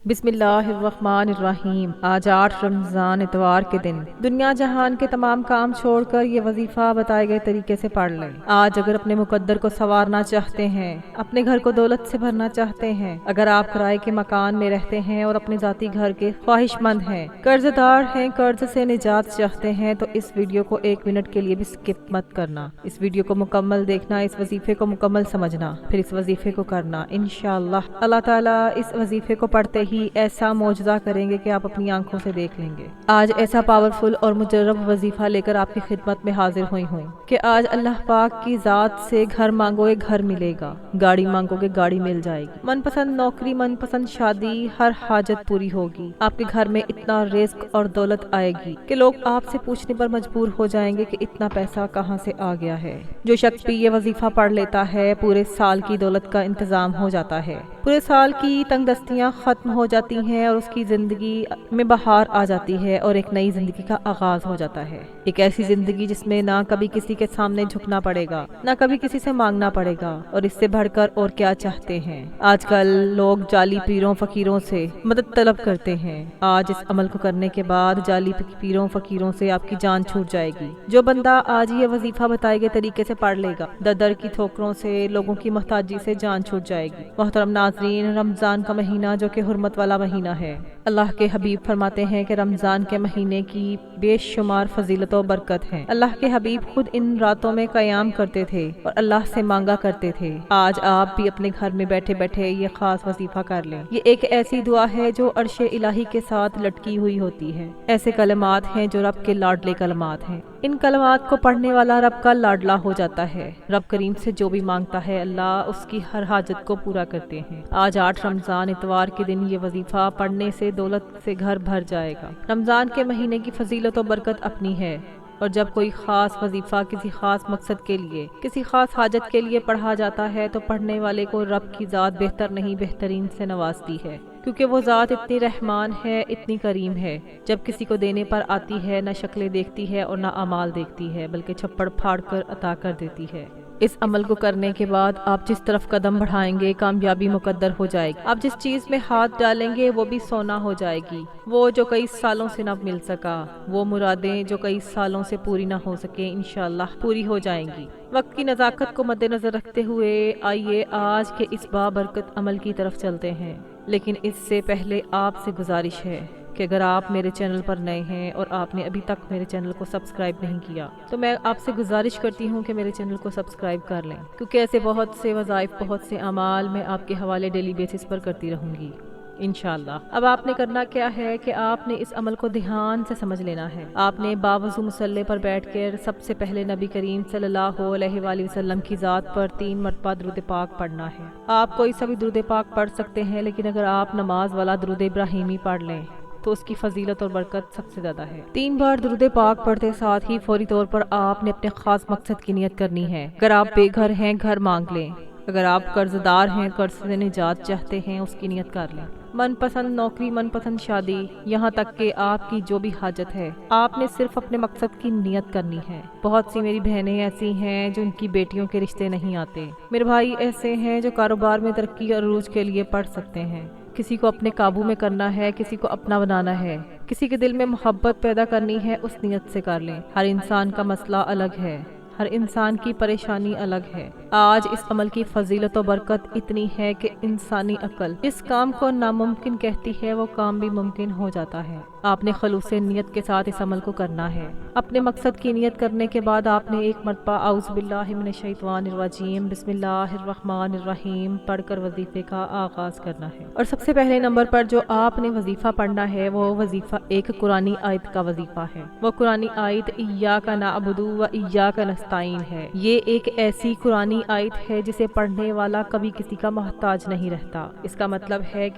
बिस्मिल्लाहिर्रहमानिर्रहीम। आज 8 रमज़ान इतवार के दिन दुनिया जहान के तमाम काम छोड़कर ये वजीफ़ा बताए गए तरीके से पढ़ लें। आज अगर अपने मुकद्दर को संवारना चाहते हैं, अपने घर को दौलत से भरना चाहते हैं, अगर आप किराए के मकान में रहते हैं और अपने ज़ाती घर के ख्वाहिशमंद हैं, कर्जदार हैं, कर्ज से निजात चाहते हैं, तो इस वीडियो को 1 मिनट के लिए भी स्किप मत करना। इस वीडियो को मुकम्मल देखना, इस वजीफे को मुकम्मल समझना, फिर इस वजीफे को करना। इंशाअल्लाह अल्लाह ताला इस वजीफे को पढ़ते ही ऐसा मौजज़ा करेंगे कि आप अपनी आंखों से देख लेंगे। आज ऐसा पावरफुल और मुजर्रब वजीफा लेकर आपकी खिदमत में हाजिर हुई हूँ कि आज अल्लाह पाक की ज़ात से घर मांगोगे घर मिलेगा, गाड़ी मांगोगे गाड़ी मिल जाएगी, मनपसंद नौकरी, मनपसंद शादी, हर हाजत पूरी होगी। आपके घर में इतना रिस्क और दौलत आएगी कि लोग आपसे पूछने पर मजबूर हो जाएंगे कि इतना पैसा कहाँ से आ गया है। जो शख्स भी ये वजीफा पढ़ लेता है, पूरे साल की दौलत का इंतजाम हो जाता है, पूरे साल की तंगदस्तियां खत्म हो जाती हैं और उसकी जिंदगी में बहार आ जाती है और एक नई जिंदगी का आगाज हो जाता है। एक ऐसी जिंदगी जिसमें ना कभी किसी के सामने झुकना पड़ेगा, ना कभी किसी से मांगना पड़ेगा। और इससे बढ़कर और क्या चाहते हैं? आजकल लोग जाली पीरों फकीरों से मदद तलब करते हैं। आज इस अमल को करने के बाद जाली पीरों फकीरों से आपकी जान छूट जाएगी। जो बंदा आज ये वजीफा बताए गए तरीके से पढ़ लेगा, दर की ठोकरों से, लोगों की मोहताजी से जान छूट जाएगी। मोहतरम नाज़रीन, रमजान का महीना जो कि हुर्मत वाला महीना है, अल्लाह के हबीब फरमाते हैं कि रमजान के महीने की बेशुमार फजीलत और बरकत है। अल्लाह के हबीब खुद इन रातों में क़याम करते थे और अल्लाह से मांगा करते थे। आज आप भी अपने घर में बैठे बैठे ये खास वजीफा कर लें। ये एक ऐसी दुआ है जो अर्शे इलाही के साथ लटकी हुई होती है। ऐसे कलमात हैं जो रब के लाडले कलमात हैं। इन कलमात को पढ़ने वाला रब का लाडला हो जाता है। रब करीम से जो भी मांगता है, अल्लाह उसकी हर हाजत को पूरा करते हैं। आज 8 रमजान इतवार के दिन ये वजीफा पढ़ने से दौलत से घर भर जाएगा। रमजान के महीने की फजीलत और बरकत अपनी है, और जब कोई खास वजीफा किसी खास मकसद के लिए, किसी खास हाजत के लिए पढ़ा जाता है, तो पढ़ने वाले को रब की ज़ात बेहतर नहीं बेहतरीन से नवाजती है, क्योंकि वो ज़ात इतनी रहमान है, इतनी करीम है। जब किसी को देने पर आती है, न शक्लें देखती है और न अमाल देखती है, बल्कि छप्पड़ फाड़ कर अता कर देती है। इस अमल को करने के बाद आप जिस तरफ कदम बढ़ाएंगे, कामयाबी मुकद्दर हो जाएगी। आप जिस चीज़ में हाथ डालेंगे वो भी सोना हो जाएगी। वो जो कई सालों से न मिल सका, वो मुरादें जो कई सालों से पूरी ना हो सके, इंशाअल्लाह पूरी हो जाएंगी। वक्त की नज़ाकत को मद्देनजर रखते हुए आइए आज के इस बाबरकत अमल की तरफ चलते हैं। लेकिन इससे पहले आपसे गुजारिश है कि अगर आप मेरे चैनल पर नए हैं और आपने अभी तक मेरे चैनल को सब्सक्राइब नहीं किया, तो मैं आपसे गुजारिश करती हूँ कि मेरे चैनल को सब्सक्राइब कर लें, क्योंकि ऐसे बहुत से वज़ाइफ, बहुत से अमाल मैं आपके हवाले डेली बेसिस पर करती रहूँगी इंशाअल्लाह। अब आपने करना क्या है कि आपने इस अमल को ध्यान से समझ लेना है। आपने बावजू मुसल्ले पर बैठकर सबसे पहले नबी करीम सल्लल्लाहु अलैहि वसल्लम की ज़ात पर 3 मरतबा दुरूद पाक पढ़ना है। आप कोई सा भी दुरूद पाक पढ़ सकते हैं, लेकिन अगर आप नमाज वाला दुरूद इब्राहिमी पढ़ लें तो उसकी फजीलत और बरकत सबसे ज्यादा है। 3 बार दुरूद पाक पढ़ते साथ ही फौरी तौर पर आपने अपने खास मकसद की नियत करनी है। अगर आप बेघर हैं, घर मांग लें। अगर आप कर्जदार हैं, कर्ज से निजात चाहते हैं, उसकी नियत कर लें। मनपसंद नौकरी, मनपसंद शादी, यहाँ तक कि आपकी जो भी हाजत है, आपने सिर्फ अपने मकसद की नियत करनी है। बहुत सी मेरी बहनें ऐसी हैं जो उनकी बेटियों के रिश्ते नहीं आते। मेरे भाई ऐसे हैं जो कारोबार में तरक्की और अरूज के लिए पढ़ सकते हैं। किसी को अपने काबू में करना है, किसी को अपना बनाना है, किसी के दिल में मोहब्बत पैदा करनी है, उस नियत से कर लें। हर इंसान का मसला अलग है, हर इंसान की परेशानी अलग है। आज इस अमल की फजीलत और बरकत इतनी है कि इंसानी अक्ल इस काम को नामुमकिन कहती है, वो काम भी मुमकिन हो जाता है। आपने खलूस नियत के साथ इस अमल को करना है। अपने मकसद की नियत करने के बाद आपने 1 मरतबा औज़ु बिल्लाहि मिनश शैतानिर्रजीम बिस्मिल्लाहिर्रहमानिर्रहीम पढ़कर वजीफे का आगाज करना है। और सबसे पहले नंबर पर जो आपने वजीफा पढ़ना है, वो वजीफा एक कुरानी आयत का वजीफा है। वो कुरानी आयत इय्याका नअबुदु व इय्याका नस्तईन है। ये एक ऐसी कुरानी आयत है जिसे पढ़ने वाला कभी किसी का मोहताज नहीं रहता। इसका मतलब है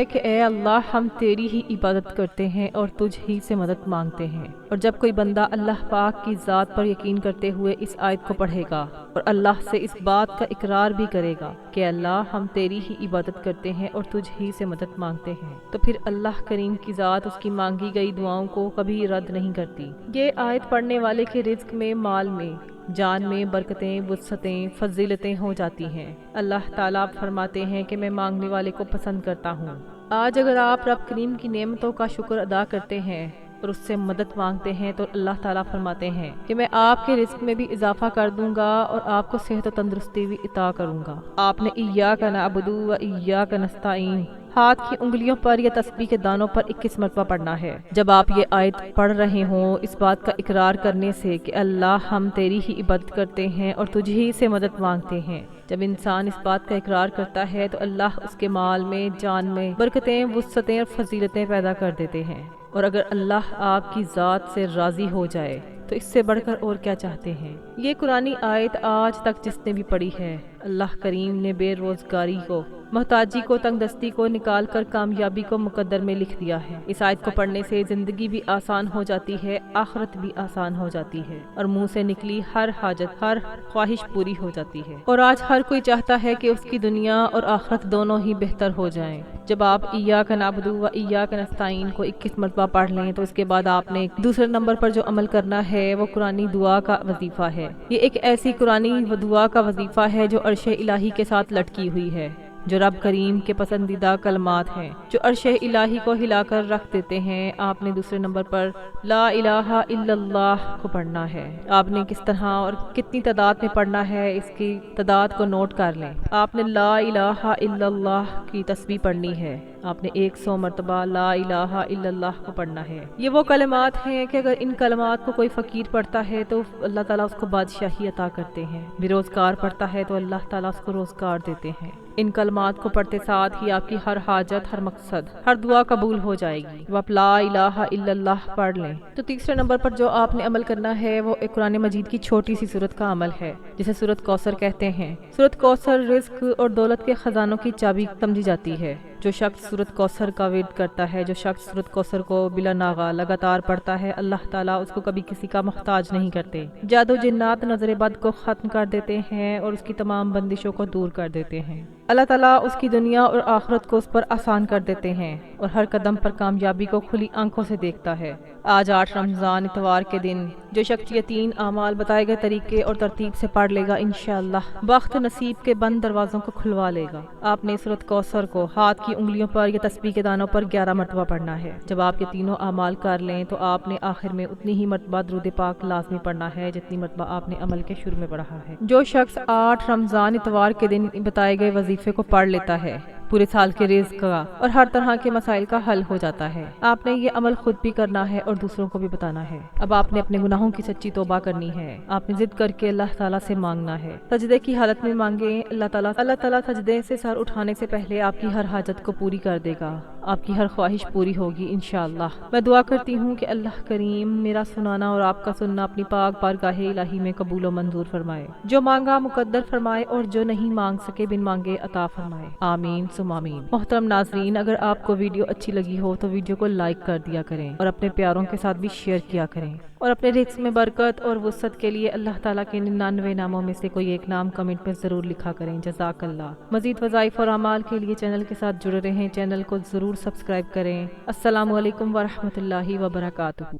कि ए अल्लाह, हम तेरी ही इबादत करते हैं और तुझ ही से मदद मांगते हैं। और जब कोई बंदा अल्लाह पाक की ज़ात पर यकीन करते हुए इस आयत को पढ़ेगा और अल्लाह से इस बात का इकरार भी करेगा कि अल्लाह, हम तेरी ही इबादत करते हैं और तुझ ही से मदद मांगते हैं, तो फिर अल्लाह करीम की ज़ात उसकी मांगी गई दुआओं को कभी रद्द नहीं करती। ये आयत पढ़ने वाले के रिज्क में, माल में, جان میں برکتیں، وسعتیں، فضیلتیں ہو جاتی ہیں۔ اللہ تعالیٰ فرماتے ہیں کہ میں مانگنے والے کو پسند کرتا ہوں۔ آج اگر آپ رب کریم کی نعمتوں کا شکر ادا کرتے ہیں اور اس سے مدد مانگتے ہیں تو اللہ تعالیٰ فرماتے ہیں کہ میں آپ کے رزق میں بھی اضافہ کر دوں گا اور آپ کو صحت و تندرستی بھی عطا کروں گا۔ آپ نے ایاک نعبد و ایاک نستعین ہاتھ کی انگلیوں پر یا تسبیح کے دانوں پر 21 مرتبہ پڑھنا ہے۔ جب آپ یہ آیت پڑھ رہے ہوں، اس بات کا اقرار کرنے سے کہ اللہ ہم تیری ہی عبادت کرتے ہیں اور تجھ ہی سے مدد مانگتے ہیں، جب انسان اس بات کا اقرار کرتا ہے تو اللہ اس کے مال میں، جان میں برکتیں، وسعتیں اور فضیلتیں پیدا کر دیتے ہیں۔ اور اگر اللہ آپ کی ذات سے راضی ہو جائے تو اس سے بڑھ کر اور کیا چاہتے ہیں۔ یہ قرآنی آیت آج تک جس نے بھی پڑھی ہے، اللہ کریم نے بے روزگاری کو، محتاجی کو، تنگ دستی کو نکال کر کامیابی کو مقدر میں لکھ دیا ہے۔ اس آیت کو پڑھنے سے زندگی بھی آسان ہو جاتی ہے، آخرت بھی آسان ہو جاتی ہے، اور منہ سے نکلی ہر حاجت، ہر خواہش پوری ہو جاتی ہے۔ اور آج ہر کوئی چاہتا ہے کہ اس کی دنیا اور آخرت دونوں ہی بہتر ہو جائیں۔ جب آپ ایاک نعبد و ایاک نستعین کو 21 مرتبہ پڑھ لیں تو اس کے بعد آپ نے دوسرے نمبر پر جو عمل کرنا ہے وہ قرآنی دعا کا وظیفہ ہے۔ یہ ایک ایسی قرآنی دعا کا وظیفہ ہے جو عرش الہی کے ساتھ لٹکی ہوئی ہے، جو رب کریم کے پسندیدہ کلمات ہیں، جو عرش الہی کو ہلا کر رکھ دیتے ہیں۔ آپ نے دوسرے نمبر پر لا الہ الا اللہ کو پڑھنا ہے۔ آپ نے کس طرح اور کتنی تعداد میں پڑھنا ہے، اس کی تعداد کو نوٹ کر لیں۔ آپ نے لا الہ الا اللہ کی تسبیح پڑھنی ہے۔ آپ نے 100 مرتبہ لا الہ الا اللہ کو پڑھنا ہے۔ یہ وہ کلمات ہیں کہ اگر ان کلمات کو کوئی فقیر پڑھتا ہے تو اللہ تعالیٰ اس کو بادشاہی عطا کرتے ہیں، بے روزگار پڑھتا ہے تو اللہ تعالیٰ اس کو روزگار دیتے ہیں۔ ان کلمات کو پڑھتے ساتھ ہی آپ کی ہر حاجت، ہر مقصد، ہر دعا قبول ہو جائے گی۔ جب آپ لا الہ الا اللہ پڑھ لیں تو تیسرے نمبر پر جو آپ نے عمل کرنا ہے وہ ایک قرآن مجید کی چھوٹی سی سورت کا عمل ہے، جسے سورت کوثر کہتے ہیں۔ سورت کوثر رزق اور دولت کے خزانوں کی چابی سمجھی جاتی ہے۔ جو شخص سورت کوثر کا ورد کرتا ہے، جو شخص سورت کوثر کو بلا ناغہ لگاتار پڑھتا ہے، اللہ تعالیٰ اس کو کبھی کسی کا محتاج نہیں کرتے۔ جادو، جنات، نظر بد کو ختم کر دیتے ہیں اور اس کی تمام بندشوں کو دور کر دیتے ہیں۔ اللہ تعالیٰ اس کی دنیا اور آخرت کو اس پر آسان کر دیتے ہیں اور ہر قدم پر کامیابی کو کھلی آنکھوں سے دیکھتا ہے۔ آج 8 رمضان اتوار کے دن جو شخص یہ 3 اعمال بتائے گئے طریقے اور ترتیب سے پڑھ لے گا، انشاءاللہ بخت نصیب کے بند دروازوں کو کھلوا لے گا۔ آپ نے سورت کوثر کو ہاتھ کی انگلیوں پر یا تسبیح کے دانوں پر 11 مرتبہ پڑھنا ہے۔ جب آپ یہ تینوں اعمال کر لیں تو آپ نے آخر میں اتنی ہی مرتبہ درود پاک لازمی پڑھنا ہے جتنی مرتبہ آپ نے عمل کے شروع میں پڑھا ہے۔ جو شخص 8 رمضان اتوار کے دن بتائے گئے وظیفے کو پڑھ لیتا ہے، پورے سال کے رزق کا اور ہر طرح کے مسائل کا حل ہو جاتا ہے۔ آپ نے یہ عمل خود بھی کرنا ہے اور دوسروں کو بھی بتانا ہے۔ اب آپ نے اپنے گناہوں کی سچی توبہ کرنی ہے۔ آپ نے ضد کر کے اللہ تعالیٰ سے مانگنا ہے، سجدے کی حالت میں مانگیں۔ اللہ تعالیٰ سجدے سے سر اٹھانے سے پہلے آپ کی ہر حاجت کو پوری کر دے گا، آپ کی ہر خواہش پوری ہوگی انشاءاللہ۔ میں دعا کرتی ہوں کہ اللہ کریم میرا سنانا اور آپ کا سننا اپنی پاک بارگاہ الہی میں قبول و منظور فرمائے، جو مانگا مقدر فرمائے اور جو نہیں مانگ سکے بن مانگے عطا فرمائے، آمین ثم آمین۔ محترم ناظرین، اگر آپ کو ویڈیو اچھی لگی ہو تو ویڈیو کو لائک کر دیا کریں اور اپنے پیاروں کے ساتھ بھی شیئر کیا کریں، اور اپنے رزق میں برکت اور وسعت کے لیے اللہ تعالیٰ کے 99 ناموں میں سے کوئی ایک نام کمنٹ میں ضرور لکھا کریں۔ جزاک اللہ۔ مزید وظائف اور اعمال کے لیے چینل کے ساتھ جڑے رہیں، چینل کو ضرور سبسکرائب کریں۔ السلام علیکم ورحمۃ اللہ وبرکاتہ۔